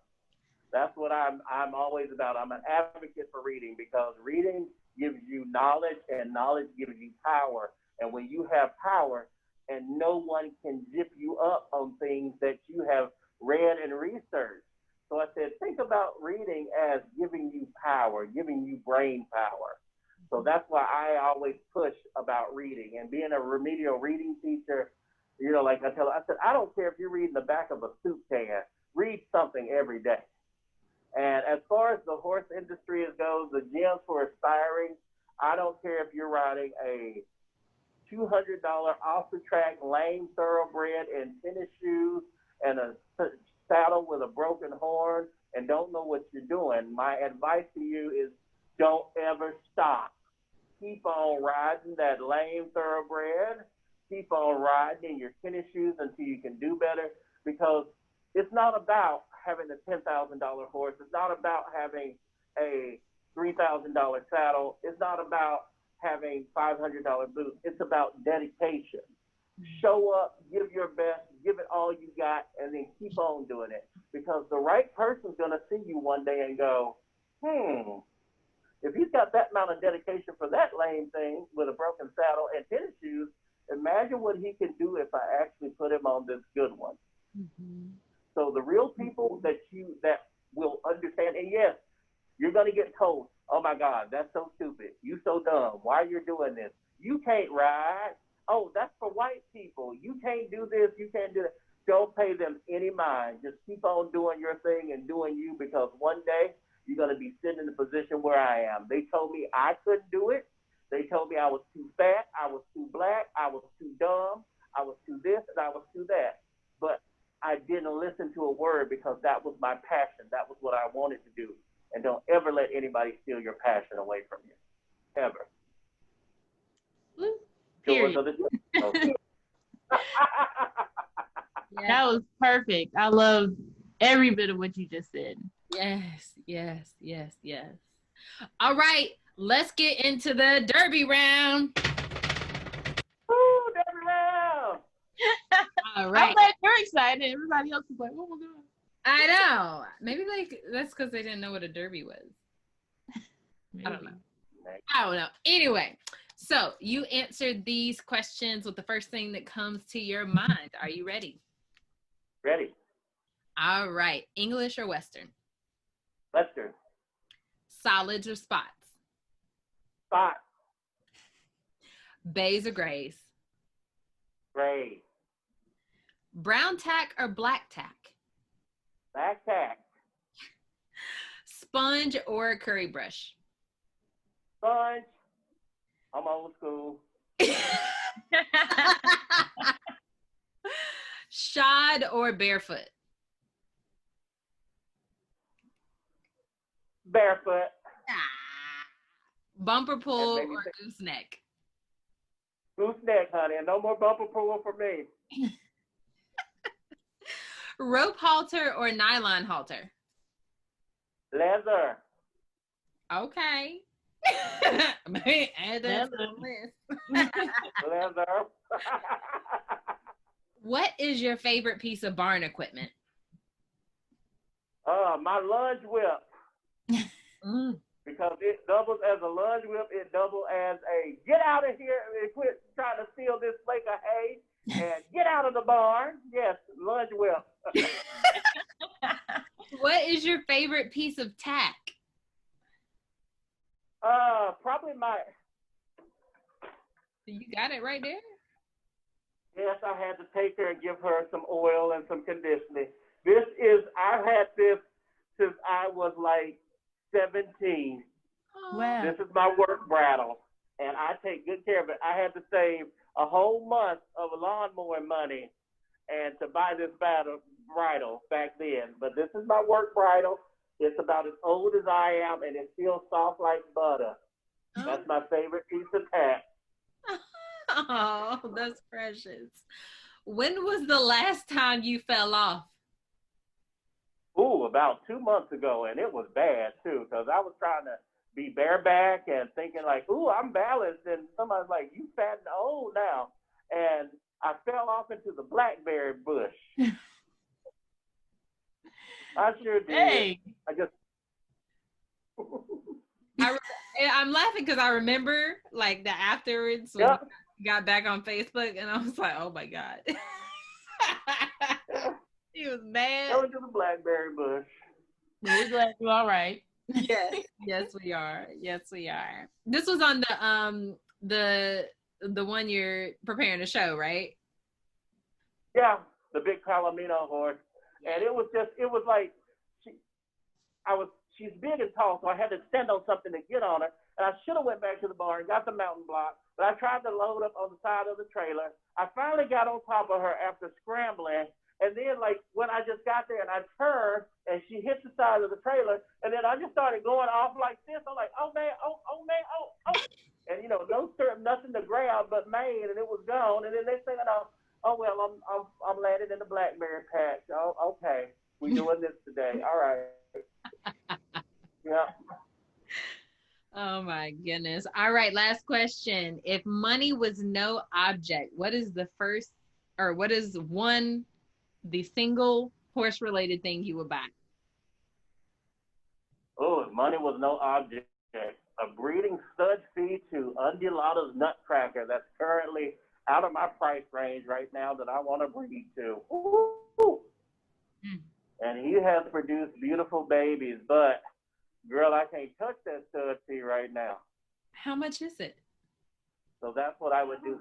That's what I'm always about. I'm an advocate for reading because reading gives you knowledge and knowledge gives you power. And when you have power and no one can zip you up on things that you have read and researched. So I said, think about reading as giving you power, giving you brain power. So that's why I always push about reading and being a remedial reading teacher. You know, like I said, I don't care if you're reading the back of a soup can, read something every day. And as far as the horse industry goes, the gems for aspiring, I don't care if you're riding a $200 off the track lame thoroughbred in tennis shoes and a saddle with a broken horn and don't know what you're doing. My advice to you is don't ever stop. Keep on riding that lame thoroughbred. Keep on riding in your tennis shoes until you can do better, because it's not about having a $10,000 horse. It's not about having a $3,000 saddle. It's not about having $500 boots. It's about dedication. Show up, give your best, give it all you got, and then keep on doing it, because the right person's going to see you one day and go, if he's got that amount of dedication for that lame thing with a broken saddle and tennis shoes, imagine what he can do if I actually put him on this good one. Mm-hmm. So the real people that will understand, and yes, you're going to get told, oh my God, that's so stupid. You so dumb. Why you're doing this? You can't ride. Oh, that's for white people. You can't do this. You can't do that. Don't pay them any mind. Just keep on doing your thing and doing you, because one day you're going to be sitting in the position where I am. They told me I couldn't do it. They told me I was too fat. I was too black. I was too dumb. I was too this and I was too that. But I didn't listen to a word, because that was my passion. That was what I wanted to do. And don't ever let anybody steal your passion away from you. Ever. Period. That was perfect. I love every bit of what you just said. Yes. All right, let's get into the Derby round. Woo, Derby round. All right. I'm glad you're excited. Everybody else is like, oh my God. I know. Maybe that's because they didn't know what a Derby was. I don't know. Anyway, so you answered these questions with the first thing that comes to your mind. Are you ready? Ready. All right. English or Western? Western. Solids or spots? Spot. Bays or grays? Gray. Brown tack or black tack? Black tack. Sponge or curry brush? Sponge. I'm old school. Shod or barefoot? Barefoot. Bumper pull And maybe or gooseneck? Gooseneck, honey, and no more bumper pull for me. Rope halter or nylon halter? Leather. Okay. Add that to the list. Leather. What is your favorite piece of barn equipment? My lunge whip. Because it doubles as a lunge whip, it doubles as a get out of here and quit trying to steal this flake of hay and get out of the barn. Yes, lunge whip. What is your favorite piece of tack? Probably my. You got it right there. Yes, I had to take her and give her some oil and some conditioning. I've had this since I was like 17. Wow. This is my work bridle, and I take good care of it. I had to save a whole month of lawnmower money and to buy this bridle back then. But this is my work bridle. It's about as old as I am, and it feels soft like butter. That's my favorite piece of tack. Oh, that's precious. When was the last time you fell off? Ooh, about 2 months ago, and it was bad too, because I was trying to be bareback and thinking like, ooh, I'm balanced, and somebody's like, you fat and old now, and I fell off into the blackberry bush. I sure did. Hey. I just. I'm laughing because I remember like the afterwards when we got back on Facebook, and I was like, oh my God. He was mad. Go into the blackberry bush. We're glad you're all right. Yes, yes, we are. Yes, we are. This was on the one you're preparing to show, right? Yeah, the big Palomino horse, and it was like she's big and tall, so I had to stand on something to get on her, and I should have went back to the barn, got the mountain block, but I tried to load up on the side of the trailer. I finally got on top of her after scrambling. And then, like, when I just got there and I turned and she hit the side of the trailer, and then I just started going off like this. I'm like, oh, man, oh, man, oh. And, nothing to grab but mane, and it was gone. And then they said, oh, well, I'm landing in the blackberry patch. Oh, okay. We're doing this today. All right. Yeah. Oh, my goodness. All right, last question. If money was no object, what is the single horse-related thing you would buy? Oh, if money was no object, a breeding stud feed to Undulata's Nutcracker that's currently out of my price range right now that I want to breed to. Ooh. And he has produced beautiful babies, but, girl, I can't touch that stud feed right now. How much is it? So that's what I would do.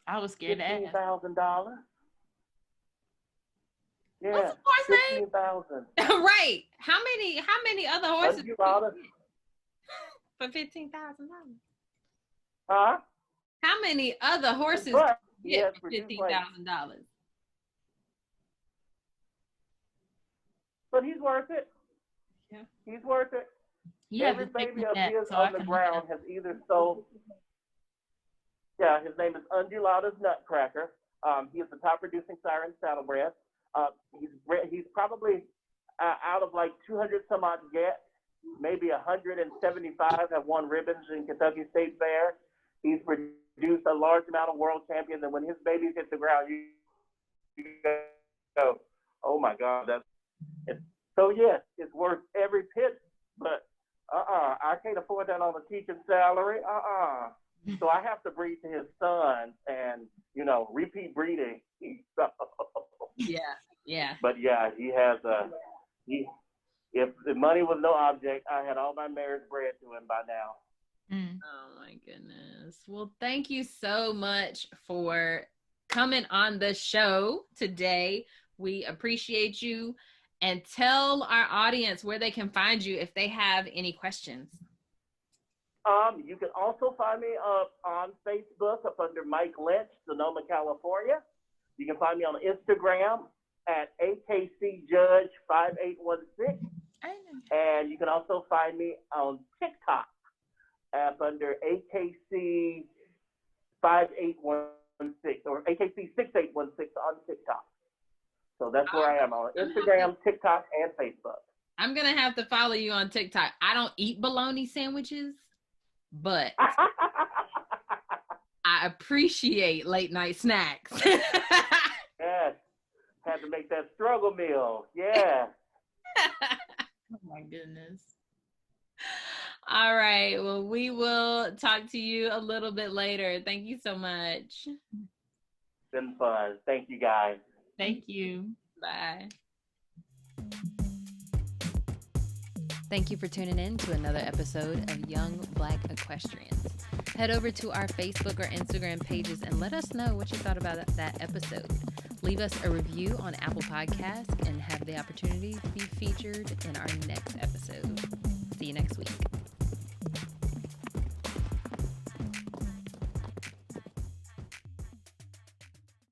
I was scared to ask. $15,000. Yeah, what's the horse name? 15,000. Right. How many other horses for $15,000? Huh? How many other horses But get for $15,000? But he's worth it. Yeah. He's worth it. Yeah, every baby of his on the ground has either sold. Yeah, his name is Undulata's Nutcracker. He is the top producing siren saddlebred. He's probably out of like 200 some odd get, maybe 175 have won ribbons in Kentucky State Fair. He's produced a large amount of world champions, and when his babies hit the ground, you go, oh my God, so yes, it's worth every pit, but I can't afford that on a teaching salary. So I have to breed to his son and, repeat breeding. Yeah. But yeah, he has if the money was no object, I had all my mares bred to him by now. Oh my goodness. Well, thank you so much for coming on the show today. We appreciate you. And tell our audience where they can find you if they have any questions. You can also find me on Facebook up under Mike Lynch, Sonoma, California. You can find me on Instagram at AKCJudge5816. And you can also find me on TikTok up under AKC5816 or AKC6816 on TikTok. So that's where I am on Instagram, TikTok, and Facebook. I'm going to have to follow you on TikTok. I don't eat bologna sandwiches, but I appreciate late night snacks. Yes. Had to make that struggle meal. Yeah. Oh my goodness. All right. Well, we will talk to you a little bit later. Thank you so much. Been fun. Thank you, guys. Thank you. Bye. Thank you for tuning in to another episode of Young Black Equestrians. Head over to our Facebook or Instagram pages and let us know what you thought about that episode. Leave us a review on Apple Podcasts and have the opportunity to be featured in our next episode.